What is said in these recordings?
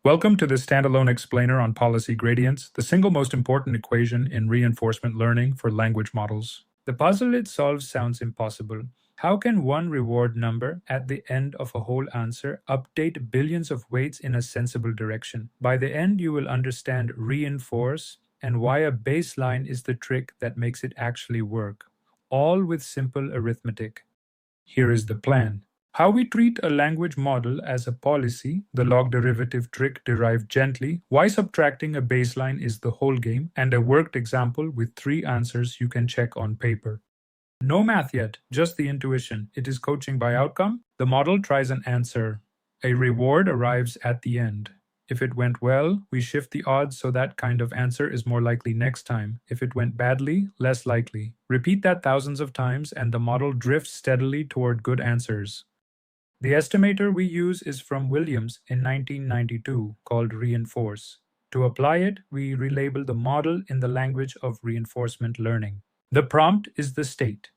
Welcome to the standalone explainer on policy gradients, the single most important equation in reinforcement learning for language models. The puzzle it solves sounds impossible. How can one reward number at the end of a whole answer update billions of weights in a sensible direction? By the end, you will understand reinforce and why a baseline is the trick that makes it actually work, all with simple arithmetic. Here is the plan. How we treat a language model as a policy, the log derivative trick derived gently, why subtracting a baseline is the whole game, and a worked example with 3 answers you can check on paper. No math yet, just the intuition. It is coaching by outcome. The model tries an answer. A reward arrives at the end. If it went well, we shift the odds so that kind of answer is more likely next time. If it went badly, less likely. Repeat that thousands of times and the model drifts steadily toward good answers. The estimator we use is from Williams in 1992, called reinforce. To apply it, we relabel the model in the language of reinforcement learning. The prompt is the state.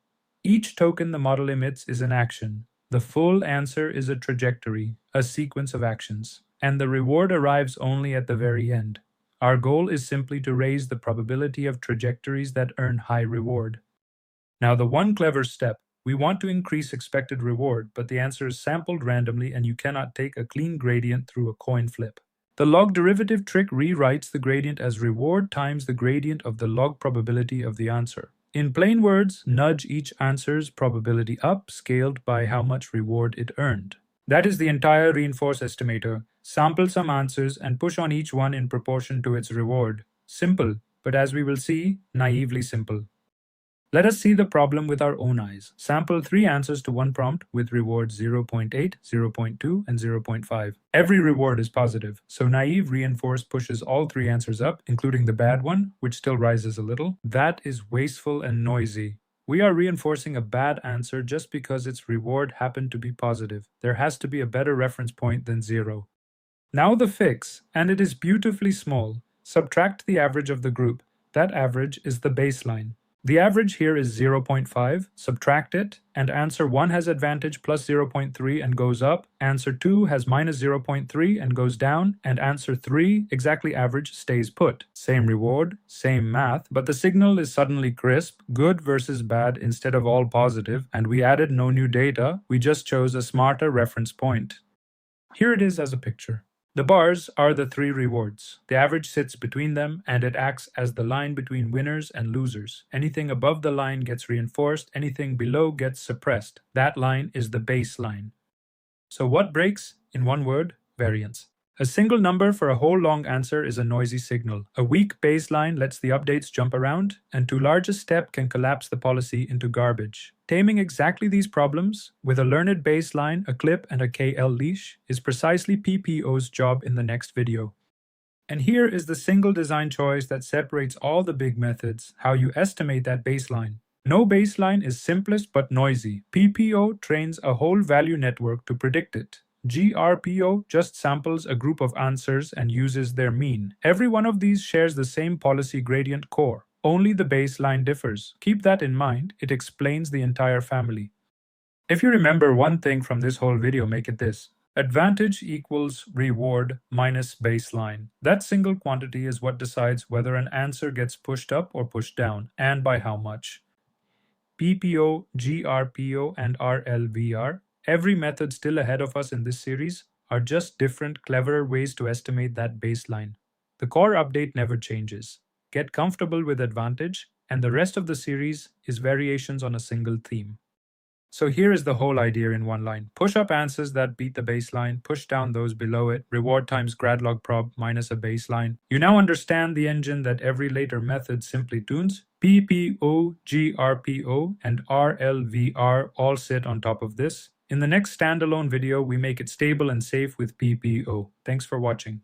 Each token the model emits is an action. The full answer is a trajectory, a sequence of actions. And the reward arrives only at the very end. Our goal is simply to raise the probability of trajectories that earn high reward. Now, the one clever step. We want to increase expected reward, but the answer is sampled randomly and you cannot take a clean gradient through a coin flip. The log derivative trick rewrites the gradient as reward times the gradient of the log probability of the answer. In plain words, nudge each answer's probability up, scaled by how much reward it earned. That is the entire reinforce estimator. Sample some answers and push on each one in proportion to its reward. Simple, but as we will see, naively simple. Let us see the problem with our own eyes. Sample 3 answers to one prompt with rewards 0.8, 0.2, and 0.5. Every reward is positive, so naive reinforce pushes all 3 answers up, including the bad one, which still rises a little. That is wasteful and noisy. We are reinforcing a bad answer just because its reward happened to be positive. There has to be a better reference point than 0. Now the fix, and it is beautifully small. Subtract the average of the group. That average is the baseline. The average here is 0.5, subtract it, and answer 1 has advantage plus 0.3 and goes up, answer 2 has minus 0.3 and goes down, and answer 3, exactly average, stays put. Same reward, same math, but the signal is suddenly crisp, good versus bad instead of all positive, and we added no new data, we just chose a smarter reference point. Here it is as a picture. The bars are the 3 rewards. The average sits between them, and it acts as the line between winners and losers. Anything above the line gets reinforced, anything below gets suppressed. That line is the baseline. So what breaks? In one word, variance. A single number for a whole long answer is a noisy signal. A weak baseline lets the updates jump around, and too large a step can collapse the policy into garbage. Taming exactly these problems, with a learned baseline, a clip, and a KL leash, is precisely PPO's job in the next video. And here is the single design choice that separates all the big methods, how you estimate that baseline. No baseline is simplest but noisy. PPO trains a whole value network to predict it. GRPO just samples a group of answers and uses their mean. Every one of these shares the same policy gradient core. Only the baseline differs. Keep that in mind. It explains the entire family. If you remember one thing from this whole video, make it this. Advantage equals reward minus baseline. That single quantity is what decides whether an answer gets pushed up or pushed down, and by how much. PPO, GRPO, and RLVR, every method still ahead of us in this series, are just different, cleverer ways to estimate that baseline. The core update never changes. Get comfortable with advantage, and the rest of the series is variations on a single theme. So here is the whole idea in one line. Push up answers that beat the baseline, push down those below it, reward times grad log prob minus a baseline. You now understand the engine that every later method simply tunes. PPO, GRPO, and RLVR all sit on top of this. In the next standalone video, we make it stable and safe with PPO. Thanks for watching.